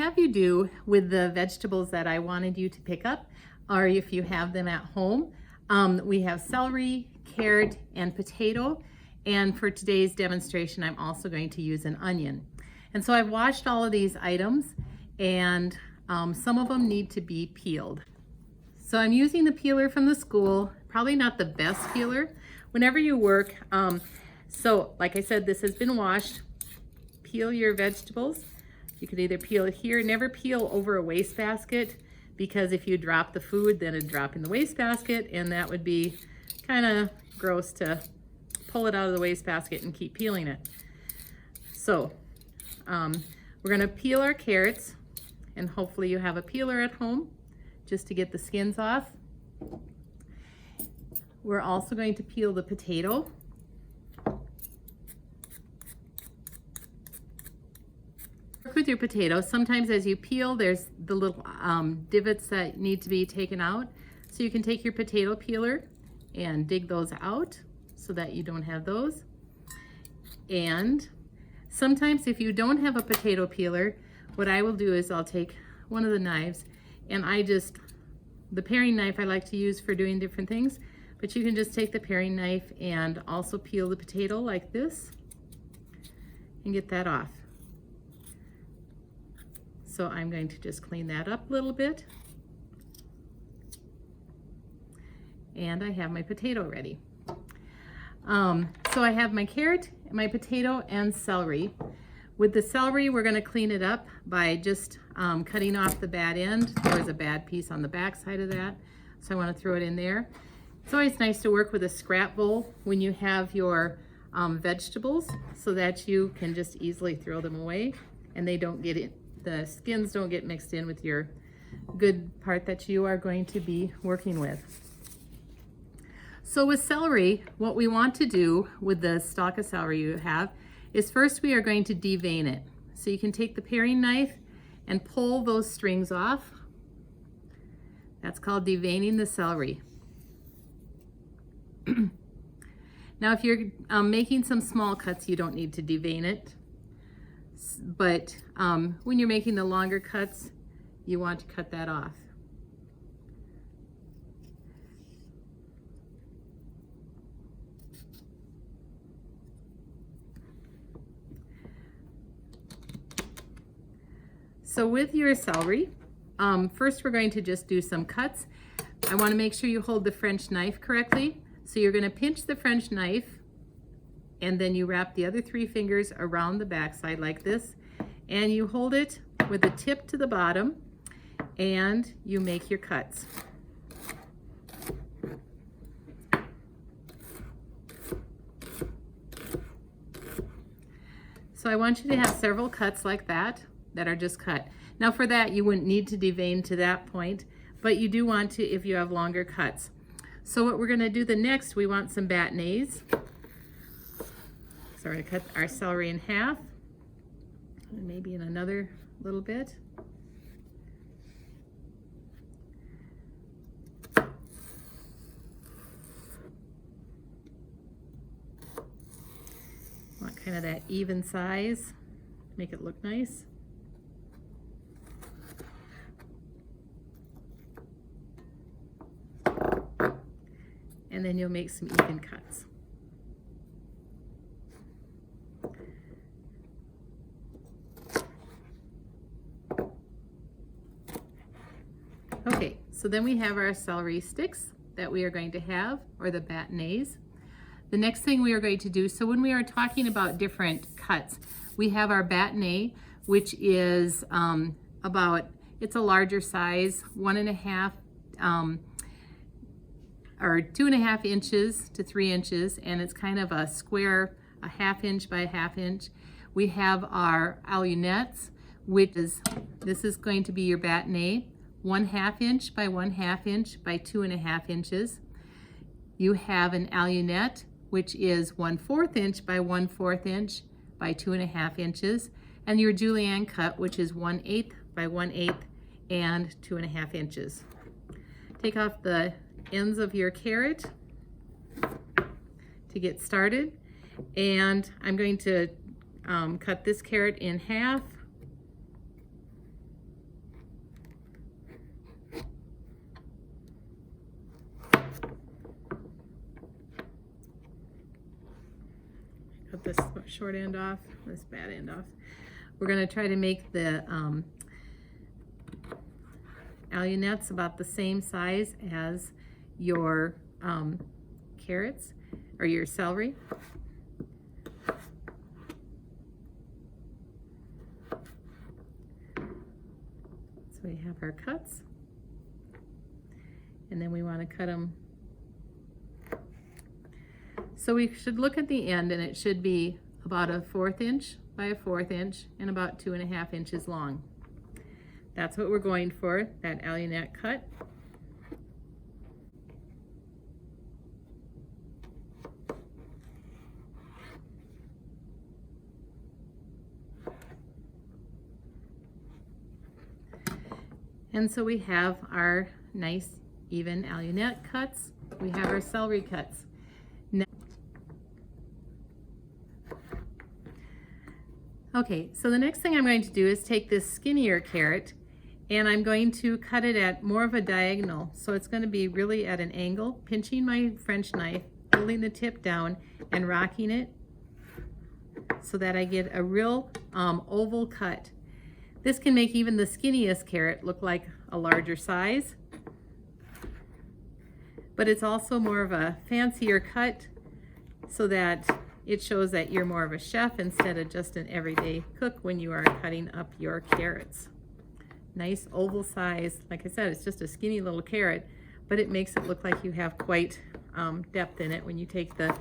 have you do with the vegetables that I wanted you to pick up, or if you have them at home, we have celery, carrot, and potato. And for today's demonstration, I'm also going to use an onion. And so I've washed all of these items, and some of them need to be peeled. So I'm using the peeler from the school, probably not the best peeler. Whenever you work, so like I said, this has been washed. Peel your vegetables. You could either peel it here, never peel over a wastebasket, because if you drop the food, then it'd drop in the wastebasket, and that would be kind of gross to pull it out of the wastebasket and keep peeling it. So we're gonna peel our carrots, and hopefully you have a peeler at home just to get the skins off. We're also going to peel the potato. With your potato, sometimes as you peel, there's the little divots that need to be taken out. So you can take your potato peeler and dig those out so that you don't have those. And sometimes if you don't have a potato peeler, what I will do is I'll take one of the knives, and the paring knife I like to use for doing different things, but you can just take the paring knife and also peel the potato like this and get that off. So I'm going to just clean that up a little bit. And I have my potato ready. So I have my carrot, my potato, and celery. With the celery, we're gonna clean it up by just cutting off the bad end. There was a bad piece on the back side of that, so I wanna throw it in there. It's always nice to work with a scrap bowl when you have your vegetables, so that you can just easily throw them away and they don't get it. The skins don't get mixed in with your good part that you are going to be working with. So with celery, what we want to do with the stalk of celery you have is first we are going to devein it. So you can take the paring knife and pull those strings off. That's called deveining the celery. Now if you're making some small cuts, you don't need to devein it. But when you're making the longer cuts, you want to cut that off. So with your celery, first we're going to just do some cuts. I want to make sure you hold the French knife correctly. So you're going to pinch the French knife, and then you wrap the other 3 fingers around the backside like this, and you hold it with the tip to the bottom, and you make your cuts. So I want you to have several cuts like that are just cut. Now for that, you wouldn't need to devein to that point, but you do want to if you have longer cuts. So what we're gonna do the next, we want some bâtonnets. So we're gonna cut our celery in half, and maybe in another little bit. Want kind of that even size, make it look nice. And then you'll make some even cuts. Okay, so then we have our celery sticks that we are going to have, or the bâtonnets. The next thing we are going to do, so when we are talking about different cuts, we have our bâtonnet, which is it's a larger size, 1.5 or 2.5 inches to 3 inches, and it's kind of a square, a 1/2 inch by 1/2 inch. We have our alunettes, this is going to be your bâtonnet, 1/2 inch by 1/2 inch by 2.5 inches. You have an alunette, which is 1/4 inch by 1/4 inch by 2.5 inches, and your julienne cut, which is 1/8 by 1/8 and 2.5 inches. Take off the ends of your carrot to get started, and I'm going to cut this carrot in half, this short end off, this bad end off. We're going to try to make the allinettes about the same size as your carrots or your celery. So we have our cuts, and then we want to cut them. So we should look at the end, and it should be about a 1/4 inch by a 1/4 inch and about 2.5 inches long. That's what we're going for, that allionette cut. And so we have our nice even allionette cuts. We have our celery cuts. Okay, so the next thing I'm going to do is take this skinnier carrot and I'm going to cut it at more of a diagonal. So it's going to be really at an angle, pinching my French knife, holding the tip down and rocking it so that I get a real oval cut. This can make even the skinniest carrot look like a larger size, but it's also more of a fancier cut so that it shows that you're more of a chef instead of just an everyday cook when you are cutting up your carrots. Nice oval size. Like I said, it's just a skinny little carrot, but it makes it look like you have quite depth in it when you take the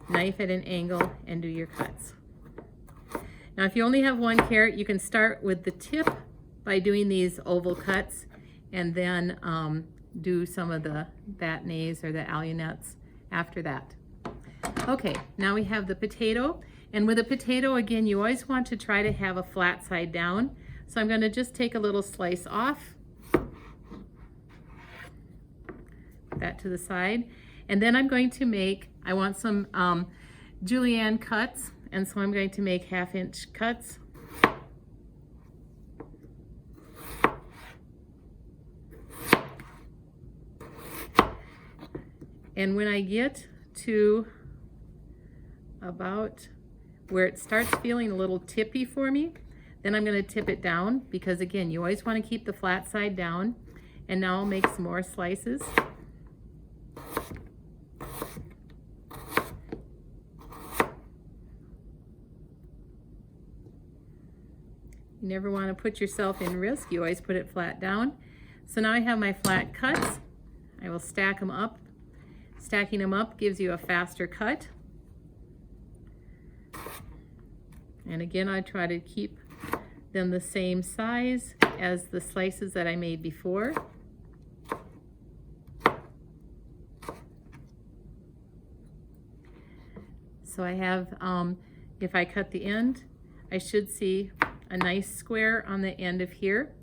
knife at an angle and do your cuts. Now, if you only have one carrot, you can start with the tip by doing these oval cuts and then do some of the bâtonnets or the allionettes after that. Okay, now we have the potato, and with a potato, again, you always want to try to have a flat side down. So I'm going to just take a little slice off, that to the side, and then I'm going to make, I want some julienne cuts, and so I'm going to make 1/2 inch cuts. And when I get to about where it starts feeling a little tippy for me, then I'm going to tip it down, because again, you always want to keep the flat side down. And now I'll make some more slices. You never want to put yourself in risk. You always put it flat down. So now I have my flat cuts. I will stack them up. Stacking them up gives you a faster cut. And again, I try to keep them the same size as the slices that I made before. So I have, if I cut the end, I should see a nice square on the end of here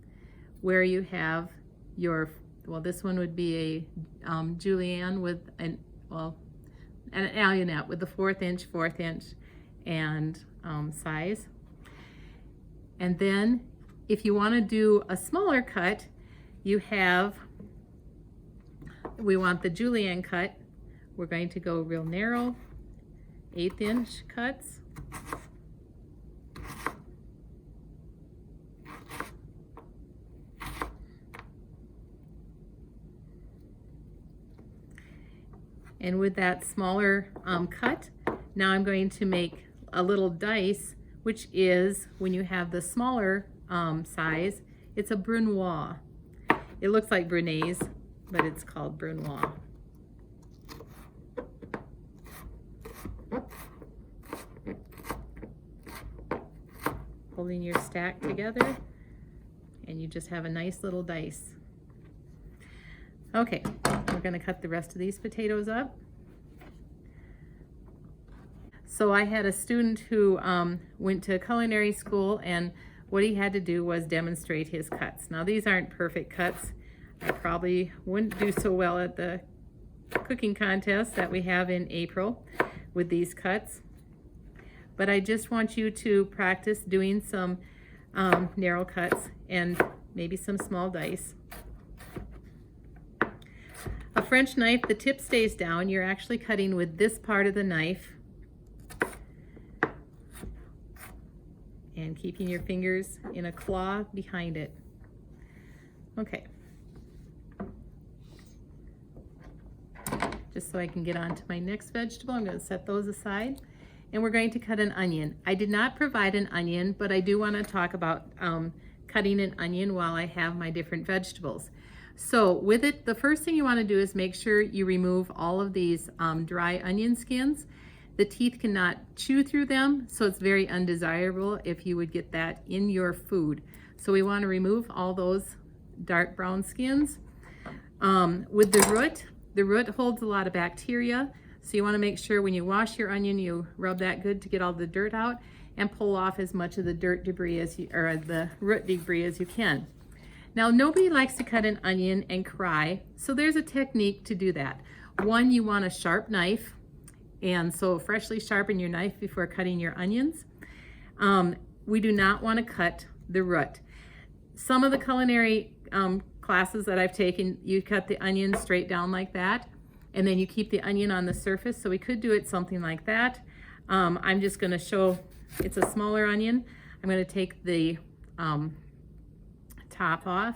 where you have your, well, this one would be a julienne with an allionette with the 1/4 inch and size. And then if you want to do a smaller cut, you have, we want the julienne cut. We're going to go real narrow, 1/8 inch cuts. And with that smaller cut, now I'm going to make a little dice, which is when you have the smaller size, it's a brunoise. It looks like brunaise, but it's called brunoise. Holding your stack together, and you just have a nice little dice. Okay, we're going to cut the rest of these potatoes up. So I had a student who went to culinary school, and what he had to do was demonstrate his cuts. Now, these aren't perfect cuts. I probably wouldn't do so well at the cooking contest that we have in April with these cuts. But I just want you to practice doing some narrow cuts and maybe some small dice. A French knife, the tip stays down. You're actually cutting with this part of the knife. and keeping your fingers in a claw behind it. Okay. Just so I can get on to my next vegetable, I'm going to set those aside. And we're going to cut an onion. I did not provide an onion, but I do want to talk about cutting an onion while I have my different vegetables. So with it, the first thing you want to do is make sure you remove all of these dry onion skins. The teeth cannot chew through them, so it's very undesirable if you would get that in your food. So we want to remove all those dark brown skins. With the root holds a lot of bacteria, so you want to make sure when you wash your onion, you rub that good to get all the dirt out and pull off as much of the dirt debris or the root debris as you can. Now, nobody likes to cut an onion and cry, so there's a technique to do that. One, you want a sharp knife, and so freshly sharpen your knife before cutting your onions. We do not want to cut the root. Some of the culinary classes that I've taken, you cut the onion straight down like that, and then you keep the onion on the surface, so we could do it something like that. I'm just going to show, it's a smaller onion. I'm going to take the top off,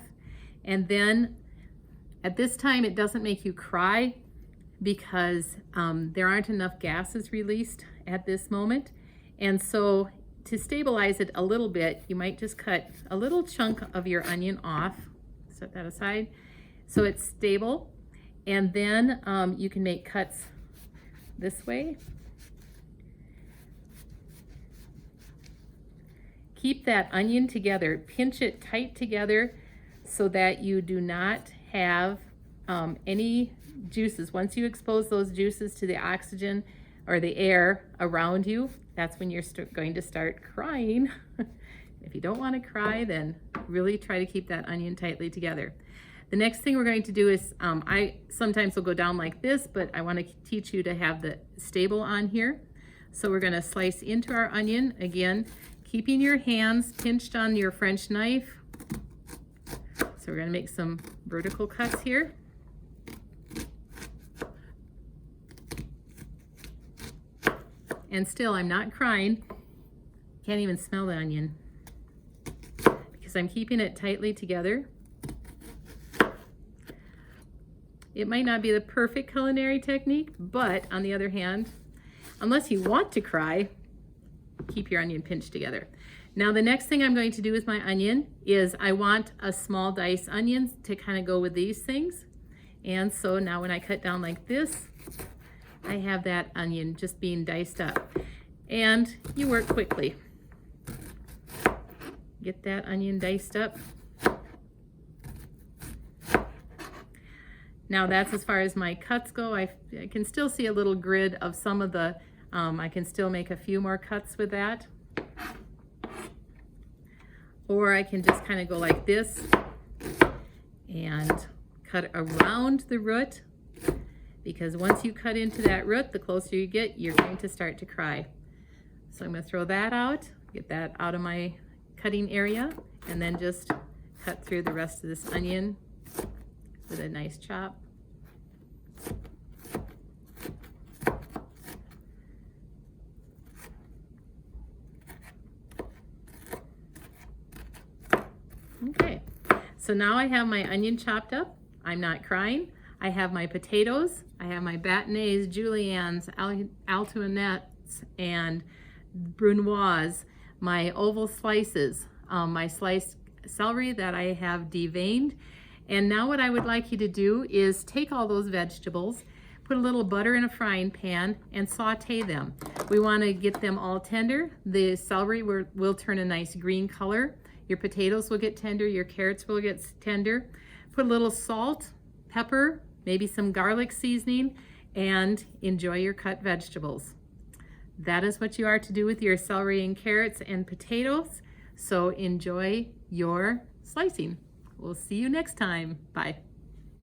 and then at this time it doesn't make you cry because there aren't enough gases released at this moment, and so to stabilize it a little bit, you might just cut a little chunk of your onion off, set that aside so it's stable, and then you can make cuts this way. Keep that onion together, pinch it tight together so that you do not have any juices. Once you expose those juices to the oxygen or the air around you, that's when you're going to start crying. If you don't want to cry, then really try to keep that onion tightly together. The next thing we're going to do is, I sometimes will go down like this, but I want to teach you to have the stable on here. So we're going to slice into our onion, again, keeping your hands pinched on your French knife. So we're going to make some vertical cuts here. And still, I'm not crying. Can't even smell the onion because I'm keeping it tightly together. It might not be the perfect culinary technique, but on the other hand, unless you want to cry, keep your onion pinched together. Now the next thing I'm going to do with my onion is I want a small diced onion to kind of go with these things. And so now when I cut down like this, I have that onion just being diced up. And you work quickly. Get that onion diced up. Now that's as far as my cuts go. I can still see a little grid of some of the, I can still make a few more cuts with that. Or I can just kind of go like this and cut around the root, because once you cut into that root, the closer you get, you're going to start to cry. So I'm going to throw that out, get that out of my cutting area, and then just cut through the rest of this onion with a nice chop. Okay, so now I have my onion chopped up. I'm not crying. I have my potatoes. I have my bâtonnets, juliennes, Antoinettes, and brunoise, my oval slices, my sliced celery that I have deveined. And now what I would like you to do is take all those vegetables, put a little butter in a frying pan, and saute them. We want to get them all tender. The celery will turn a nice green color. Your potatoes will get tender, your carrots will get tender. Put a little salt, pepper, maybe some garlic seasoning, and enjoy your cut vegetables. That is what you are to do with your celery and carrots and potatoes. So enjoy your slicing. We'll see you next time. Bye.